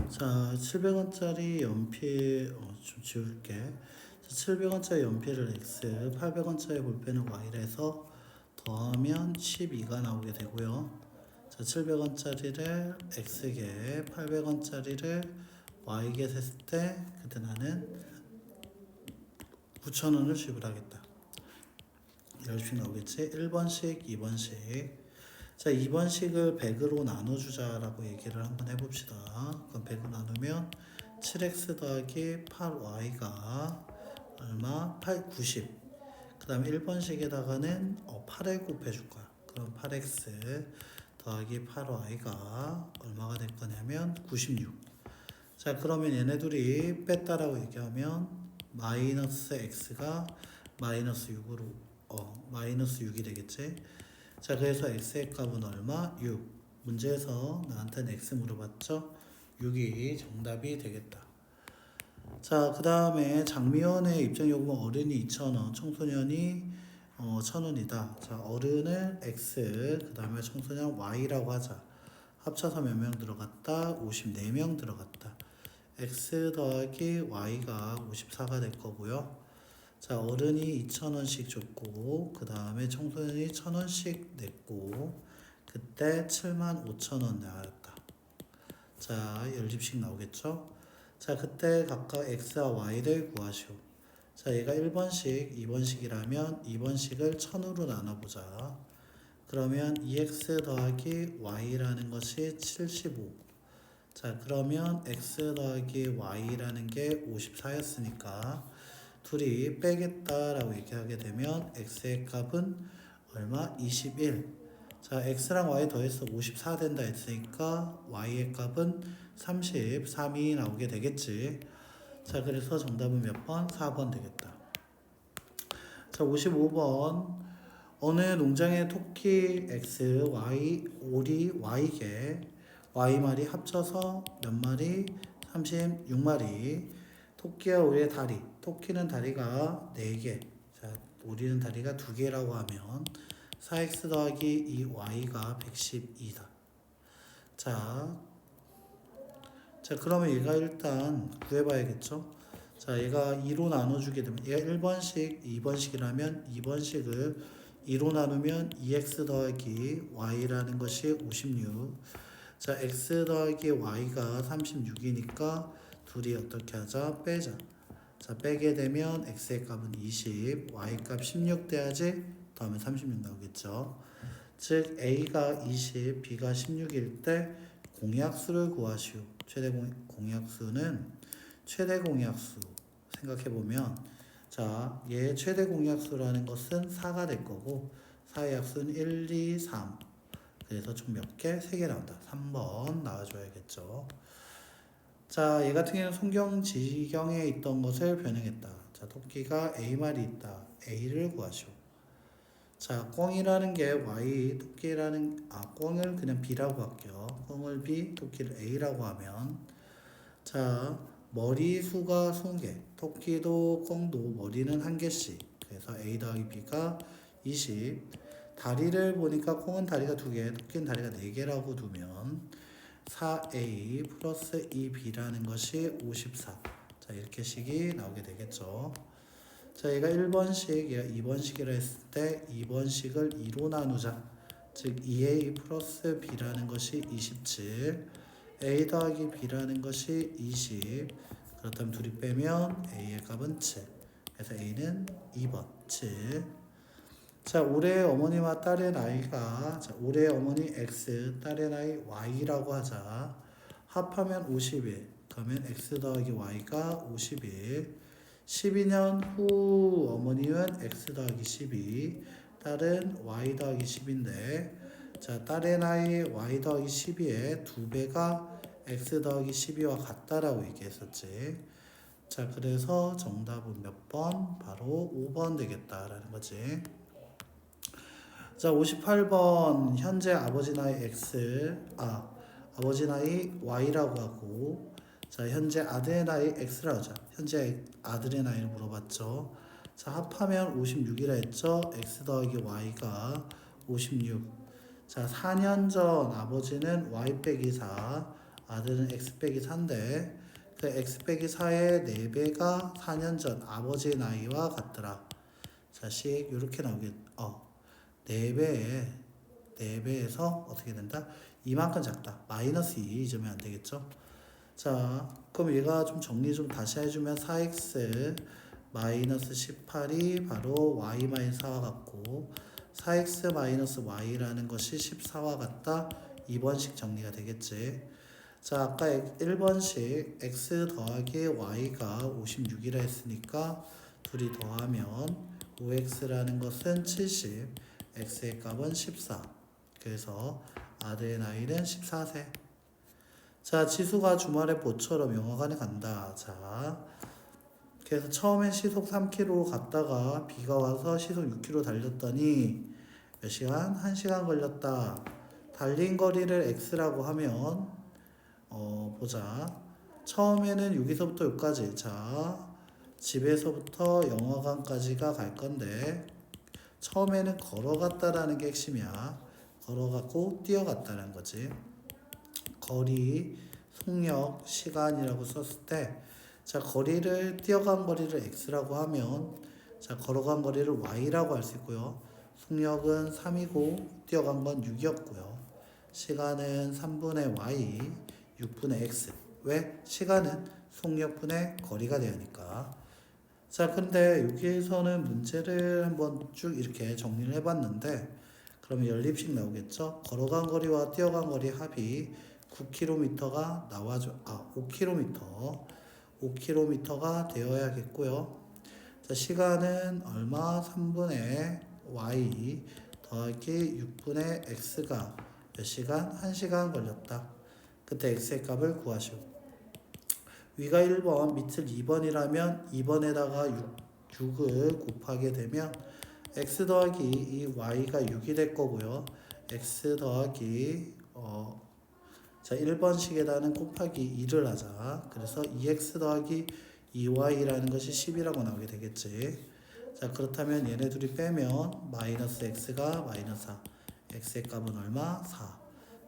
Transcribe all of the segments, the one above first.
자, 700원짜리 연필 좀 지울게. 700원짜리 연필을 X, 800원짜리 볼펜은 Y를 해서 더하면 12가 나오게 되고요. 자, 700원짜리를 X개, 800원짜리를 Y개 했을 때 그때 나는 9,000원을 지불하겠다. 이렇게 나오겠지? 1번씩, 2번씩. 자, 2번씩을 100으로 나눠주자라고 얘기를 한번 해봅시다. 그럼 100으로 나누면 7x 더하기 8y가 얼마? 90. 그 다음에 1번씩에다가는 8을 곱해줄 거야. 그럼 8x 더하기 8y가 얼마가 될 거냐면 96. 자, 그러면 얘네 둘이 뺐다라고 얘기하면 마이너스 x가 마이너스 6으로 마이너스 6이 되겠지. 자, 그래서 x의 값은 얼마? 6. 문제에서 나한테는 x 물어봤죠? 6이 정답이 되겠다. 자, 그 다음에 장미연의 입장요금은 어른이 2,000원, 청소년이 1,000원이다. 자, 어른을 x, 그 다음에 청소년 y라고 하자. 합쳐서 몇 명 들어갔다? 54명 들어갔다. x 더하기 y가 54가 될 거고요. 자, 어른이 2,000원씩 줬고, 그 다음에 청소년이 1,000원씩 냈고, 그때 75,000원 나왔다. 자, 10집씩 나오겠죠? 자, 그때 각각 x와 y를 구하시오. 자, 얘가 1번씩, 2번씩이라면 2번씩을 1000으로 나눠보자. 그러면 2x 더하기 y라는 것이 75. 자, 그러면 x 더하기 y라는 게 54였으니까 둘이 빼겠다라고 얘기하게 되면 x의 값은 얼마? 21. 자, x랑 y 더해서 54 된다 했으니까 y의 값은 33이 나오게 되겠지. 자, 그래서 정답은 몇 번? 4번 되겠다. 자, 55번. 어느 농장의 토끼 x, y, 오리, y개, y마리 합쳐서 몇 마리? 36마리. 토끼와 오리의 다리. 토끼는 다리가 4개. 자, 오리는 다리가 2개라고 하면 4x 더하기 2y가 112다. 자, 그러면 얘가 일단 구해봐야겠죠? 자, 얘가 2로 나눠주게 되면 얘가 1번씩, 2번씩이라면 2번씩을 2로 나누면 2x 더하기 y라는 것이 56. 자, x 더하기 y가 36이니까 둘이 어떻게 하자? 빼자. 자, 빼게 되면 x의 값은 20, y 값 16 돼야지 더하면 36 나오겠죠. 즉 a가 20, b가 16일 때 공약수를 구하시오. 최대 공약수는 최대 공약수 생각해보면 자, 얘 최대 공약수라는 것은 4가 될 거고 4의 약수는 1, 2, 3. 그래서 총 몇 개? 3개 나온다. 3번 나와줘야겠죠. 자, 얘 같은 경우는 송경지경에 있던 것을 변형했다. 자, 토끼가 A마리 있다. A를 구하시오. 자, 꿩이라는 게 Y, 토끼라는, 꿩을 그냥 B라고 할게요. 꿩을 B, 토끼를 A라고 하면, 자, 머리 수가 20개. 토끼도 꿩도 머리는 1개씩. 그래서 A 더하기 B가 20. 다리를 보니까 꿩은 다리가 2개, 토끼는 다리가 4개라고 두면 4A 플러스 2B라는 것이 54. 자, 이렇게 식이 나오게 되겠죠. 자, 얘가 1번씩, 얘가 2번씩이라 했을 때 2번씩을 2로 나누자. 즉 2A 플러스 B라는 것이 27. A 더하기 B라는 것이 20. 그렇다면 둘이 빼면 A의 값은 7. 그래서 A는 2번 7. 자, 올해 어머니와 딸의 나이가, 자, 올해 어머니 X, 딸의 나이 Y라고 하자. 합하면 51. 그러면 X 더하기 Y가 51. 12년 후 어머니는 X 더하기 12. 딸은 Y 더하기 10인데, 자, 딸의 나이 Y 더하기 12의 2배가 X 더하기 12와 같다라고 얘기했었지. 자, 그래서 정답은 몇 번? 바로 5번 되겠다라는 거지. 자, 58번 현재 아버지 나이 X, 아버지 나이 Y라고 하고, 자, 현재 아들의 나이 X라고 하자. 현재 아들의 나이를 물어봤죠. 자, 합하면 56이라 했죠. X 더하기 Y가 56. 자, 4년 전 아버지는 Y 빼기 4, 아들은 x 빼기 4인데 그 x 빼기 4의 4배가 4년 전 아버지의 나이와 같더라. 자식 이렇게 나오겠 4배에서 어떻게 된다? 이만큼 작다. 마이너스 2 잊으면 안 되겠죠? 자, 그럼 얘가 좀 정리 좀 다시 해주면 4x 마이너스 18이 바로 y 마이너스 4와 같고 4x 마이너스 y라는 것이 14와 같다. 2번식 정리가 되겠지. 자, 아까 1번식 x 더하기 y가 56이라 했으니까 둘이 더하면 5x라는 것은 70, x의 값은 14. 그래서 아들의 나이는 14세. 자, 지수가 주말에 보처럼 영화관에 간다. 자, 그래서 처음엔 시속 3km 갔다가 비가 와서 시속 6km 달렸더니 몇 시간? 1시간 걸렸다. 달린 거리를 x라고 하면 보자. 처음에는 여기서부터 여기까지. 자, 집에서부터 영화관까지가 갈 건데 처음에는 걸어갔다라는 게 핵심이야. 걸어갔고 뛰어갔다는 거지. 거리, 속력, 시간이라고 썼을 때 자, 거리를 뛰어간 거리를 x라고 하면 자, 걸어간 거리를 y라고 할 수 있고요. 속력은 3이고 뛰어간 건 6이었고요. 시간은 3분의 y, 6분의 x. 왜? 시간은 속력분의 거리가 되니까. 자, 근데 여기에서는 문제를 한번 쭉 이렇게 정리를 해봤는데 그러면 연립식 나오겠죠? 걸어간 거리와 뛰어간 거리 합이 9km가 나와줘. 5km가 되어야겠고요. 자, 시간은 얼마? 3분의 y 더하기 6분의 x가 몇 시간? 1시간 걸렸다. 그때 x의 값을 구하시오. 위가 1번, 밑을 2번이라면 2번에다가 6을 곱하게 되면 x 더하기 이 y가 6이 될 거고요. x 더하기 자, 1번식에다는 곱하기 2를 하자. 그래서 2x 더하기 2y라는 것이 10이라고 나오게 되겠지. 자, 그렇다면 얘네 둘이 빼면 마이너스 x가 마이너스 4. x의 값은 얼마? 4.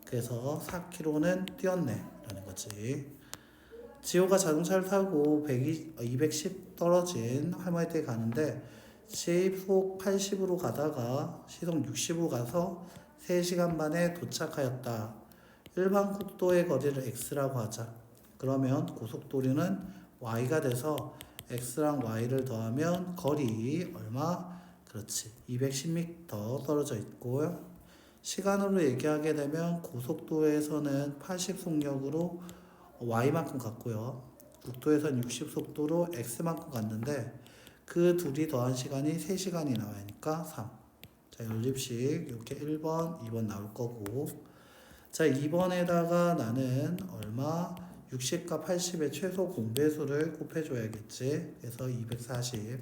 그래서 4km는 뛰었네 라는 거지. 지호가 자동차를 타고 210 떨어진 할머니 댁에 가는데 시속 80으로 가다가 시속 60으로 가서 3시간 만에 도착하였다. 일반 국도의 거리를 x라고 하자. 그러면 고속도로는 y가 돼서 x랑 y를 더하면 거리 얼마? 그렇지. 210m 떨어져 있고요. 시간으로 얘기하게 되면 고속도로에서는 80 속력으로 y만큼 갔고요. 국도에서는 60 속도로 x만큼 갔는데 그 둘이 더한 시간이 3시간이 나와니까 3. 자, 연립식 이렇게 1번, 2번 나올 거고 자, 2번에다가 나는 얼마? 60과 80의 최소 공배수를 곱해줘야겠지. 그래서 240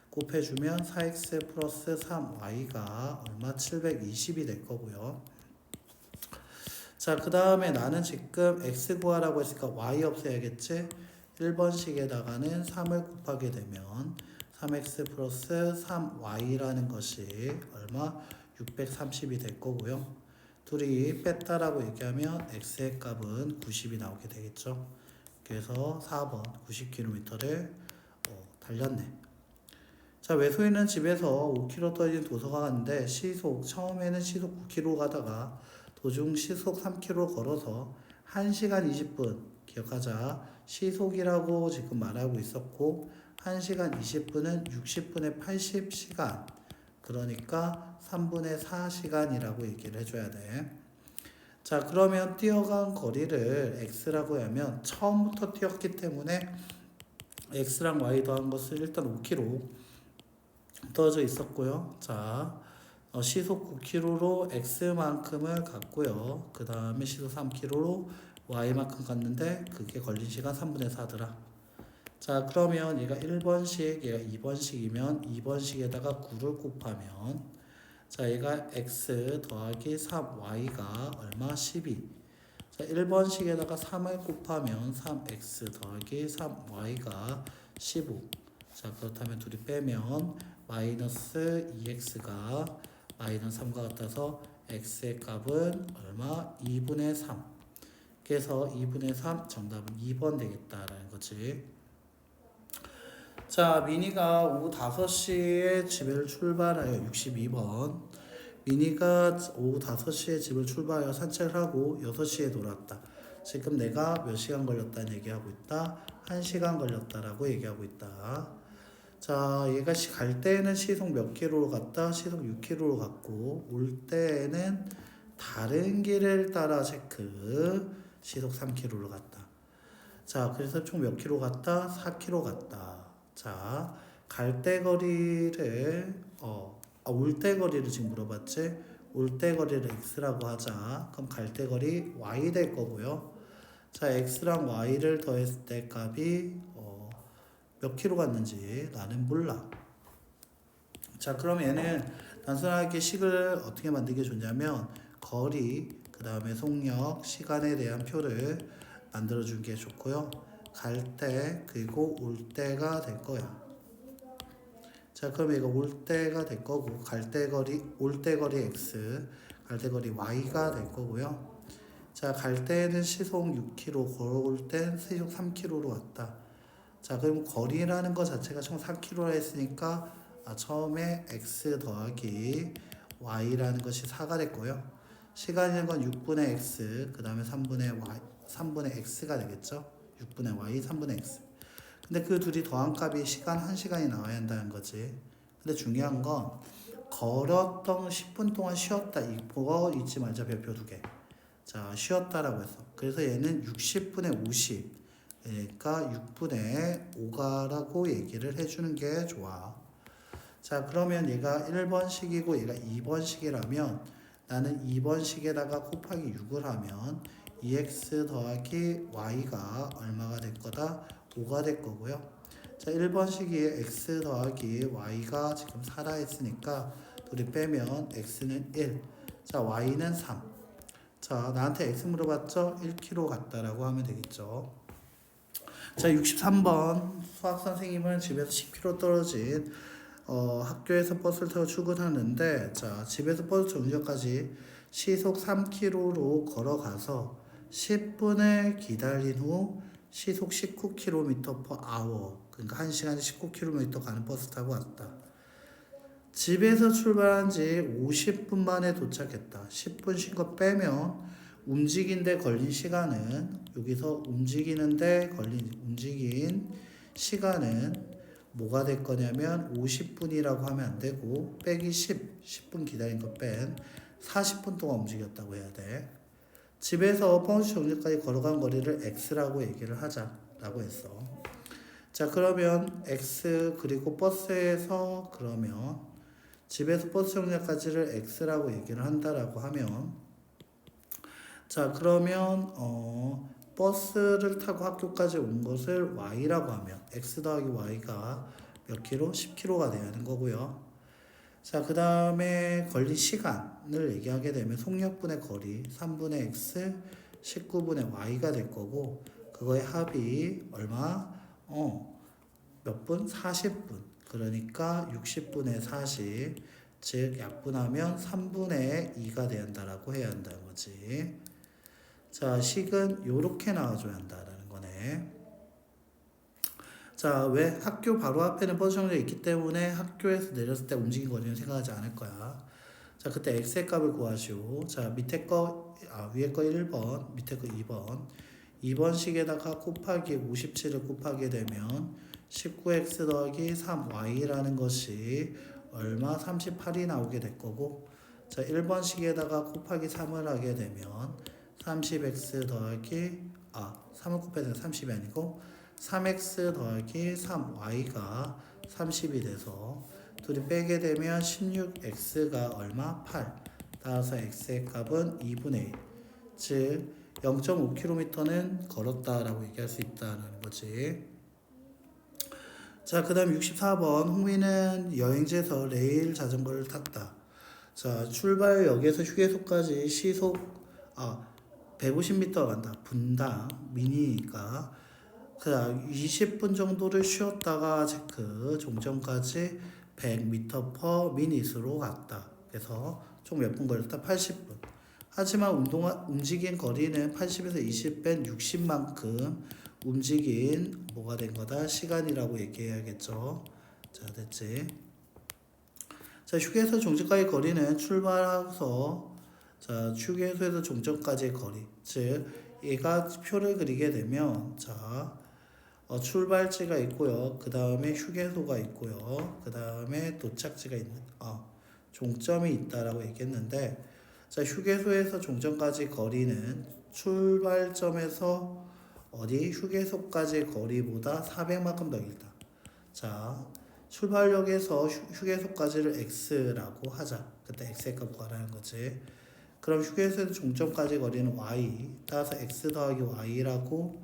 곱해주면 4x 플러스 3y가 얼마? 720이 될 거고요. 자, 그 다음에 나는 지금 x 구하라고 했으니까 y 없애야겠지. 1번식에다가는 3을 곱하게 되면 3x 플러스 3y라는 것이 얼마? 630이 될 거고요. 둘이 뺐다라고 얘기하면 x의 값은 90이 나오게 되겠죠. 그래서 4번 90km를 달렸네. 자, 외소인은 집에서 5km 떨어진 도서관 갔는데 처음에는 시속 9km 가다가 도중 시속 3km 걸어서 1시간 20분 기억하자. 시속이라고 지금 말하고 있었고 1시간 20분은 60분의 80시간 그러니까 3분의 4시간이라고 얘기를 해줘야 돼. 자, 그러면 뛰어간 거리를 x라고 하면 처음부터 뛰었기 때문에 x랑 y 더한 것을 일단 5km 떨어져 있었고요. 자, 시속 9km로 x만큼을 갔고요. 그 다음에 시속 3km로 y만큼 갔는데 그게 걸린 시간 3분의 4더라. 자, 그러면 얘가 1번식, 얘가 2번식이면 2번식에다가 9를 곱하면 자, 얘가 x 더하기 3y가 얼마? 12. 자, 1번식에다가 3을 곱하면 3x 더하기 3y가 15. 자, 그렇다면 둘이 빼면 마이너스 2x가 마이너스 3과 같아서 x의 값은 얼마? 2분의 3. 그래서 2분의 3 정답은 2번 되겠다라는 거지. 자, 미니가 오후 5시에 집을 출발하여 62번. 미니가 오후 5시에 집을 출발하여 산책을 하고 6시에 돌아왔다. 지금 내가 몇 시간 걸렸다는 얘기하고 있다. 1시간 걸렸다라고 얘기하고 있다. 자, 얘가 갈 때는 시속 몇 킬로로 갔다? 시속 6킬로로 갔고, 올 때는 다른 길을 따라 체크. 시속 3킬로로 갔다. 자, 그래서 총 몇 킬로 갔다? 4킬로 갔다. 자, 갈 때 거리를 올 때 거리를 지금 물어봤지? 올 때 거리를 x라고 하자. 그럼 갈 때 거리 y 될 거고요. 자, x랑 y를 더했을 때 값이 몇 킬로 갔는지 나는 몰라. 자, 그럼 얘는 단순하게 식을 어떻게 만들게 좋냐면 거리, 그 다음에 속력, 시간에 대한 표를 만들어준 게 좋고요. 갈 때 그리고 올 때가 될 거야. 자, 그럼 이거 올 때가 될 거고 갈 때 거리, 올 때 거리 x, 갈 때 거리 y가 될 거고요. 자, 갈 때는 시속 6km, 걸어올 땐 시속 3km로 왔다. 자, 그럼 거리라는 것 자체가 총 4km라 했으니까 처음에 x 더하기 y라는 것이 4가 됐고요. 시간이라는 건 6분의 x, 그 다음에 3분의 y, 3분의 x가 되겠죠. 6분의 y, 3분의 x. 근데 그 둘이 더한 값이 시간 1시간이 나와야 한다는 거지. 근데 중요한 건 걸었던 10분 동안 쉬었다. 이거 잊지 말자. 별표 2개. 자, 쉬었다라고 했어. 그래서 얘는 60분의 50. 그러니까 6분의 5가라고 얘기를 해주는 게 좋아. 자, 그러면 얘가 1번식이고 얘가 2번식이라면 나는 2번식에다가 곱하기 6을 하면 2x 더하기 y가 얼마가 될 거다? 5가 될 거고요. 자, 1번식이 x 더하기 y가 지금 4라 했으니까 둘이 빼면 x는 1. 자, y는 3. 자, 나한테 x 물어봤죠? 1km 같다라고 하면 되겠죠. 자, 63번 수학 선생님은 집에서 10km 떨어진 학교에서 버스를 타고 출근하는데, 자, 집에서 버스 정류장까지 시속 3km로 걸어가서 10분을 기다린 후 시속 19km/h, 그러니까 1시간에 19km 가는 버스 타고 왔다. 집에서 출발한 지 50분 만에 도착했다. 10분 쉰 거 빼면 움직이는데 걸린 시간은, 여기서 움직인 시간은 뭐가 될 거냐면 50분이라고 하면 안 되고 빼기 10분 기다린 거 뺀 40분 동안 움직였다고 해야 돼. 집에서 버스 정류까지 걸어간 거리를 x라고 얘기를 하자라고 했어. 자, 그러면 x 그리고 버스에서, 그러면 집에서 버스 정류까지를 x라고 얘기를 한다라고 하면, 자, 그러면 버스를 타고 학교까지 온 것을 y라고 하면 x 더하기 y가 몇 킬로? 10킬로가 돼야 하는 거고요. 자, 그 다음에 걸린 시간을 얘기하게 되면 속력분의 거리 3분의 x 19분의 y가 될 거고, 그거의 합이 얼마? 몇 분? 40분. 그러니까 60분의 40, 즉 약분하면 3분의 2가 돼야 한다라고 해야 한다는 거지. 자, 식은 요렇게 나와줘야 한다라는 거네. 자, 왜? 학교 바로 앞에는 버스 정류장이 있기 때문에 학교에서 내렸을 때 움직인 거리는 생각하지 않을 거야. 자, 그때 x의 값을 구하시오. 자, 밑에 거, 위에 거 1번, 밑에 거 2번. 2번식에다가 곱하기 57을 곱하게 되면 19x 더하기 3y라는 것이 얼마? 38이 나오게 될 거고, 자, 1번식에다가 곱하기 3을 하게 되면 30x 더하기 3을 곱해서 30이 아니고 3x 더하기 3y가 30이 돼서 둘이 빼게 되면 16x가 얼마? 8. 따라서 x의 값은 2분의 1. 즉 0.5km는 걸었다라고 얘기할 수 있다는 거지. 자, 그 다음 64번. 홍미는 여행지에서 레일 자전거를 탔다. 자, 출발역에서 휴게소까지 시속 150m 간다. 분당 미니니까. 그 다음 20분 정도를 쉬었다가 체크. 종점까지 100m per minute로 갔다. 그래서 총 몇 분 걸렸다? 80분. 하지만 움직인 거리는 80에서 20 뺀 60만큼 움직인 뭐가 된 거다? 시간이라고 얘기해야겠죠. 자, 됐지? 자, 휴게소 종점까지 거리는 출발해서 자, 휴게소에서 종점까지의 거리. 즉, 얘가 표를 그리게 되면 자, 출발지가 있고요. 그 다음에 휴게소가 있고요. 그 다음에 도착지가 있는 종점이 있다라고 얘기했는데 자, 휴게소에서 종점까지 거리는 출발점에서 어디 휴게소까지 거리보다 400만큼 더 길다. 자, 출발역에서 휴게소까지를 x라고 하자. 그때 x의 값 구하라는 거지. 그럼 휴게소에서 종점까지 거리는 y 따라서 x 더하기 y라고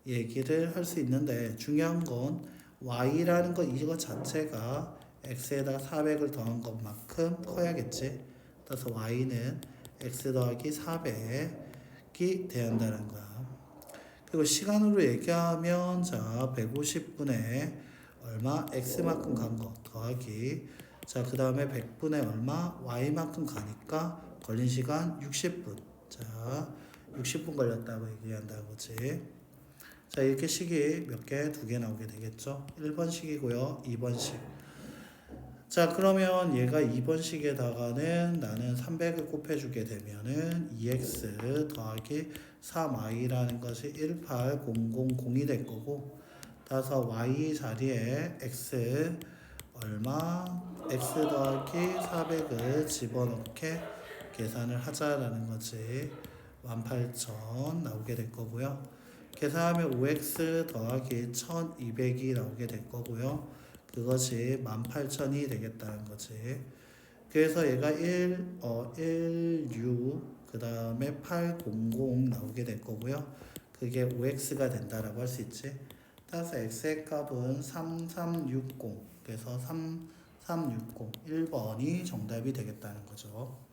얘기를 할 수 있는데 중요한 건 y라는 거 이거 자체가 x에다가 400을 더한 것만큼 커야겠지. 따라서 y는 x 더하기 400이 돼야 한다는 거야. 그리고 시간으로 얘기하면 자 150분에 얼마 x만큼 간 거 더하기 자 그 다음에 100분에 얼마 y만큼 가니까 걸린 시간 60분. 자 60분 걸렸다고 얘기한다는 거지. 자 이렇게 식이 몇 개? 2개 나오게 되겠죠. 1번 식이고요. 2번 식. 자 그러면 얘가 2번 식에다가는 나는 300을 곱해주게 되면은 2x 더하기 3y라는 것이 18000이 될 거고 따라서 y 자리에 x 얼마 x 더하기 400을 집어넣게 계산을 하자라는 거지. 18,000 나오게 될 거고요. 계산하면 5x 더하기 1200이 나오게 될 거고요. 그것이 18,000이 되겠다는 거지. 그래서 얘가 16, 그 다음에 800 나오게 될 거고요. 그게 5x가 된다라고 할 수 있지. 따라서 x의 값은 3360. 그래서 3360, 1번이 정답이 되겠다는 거죠.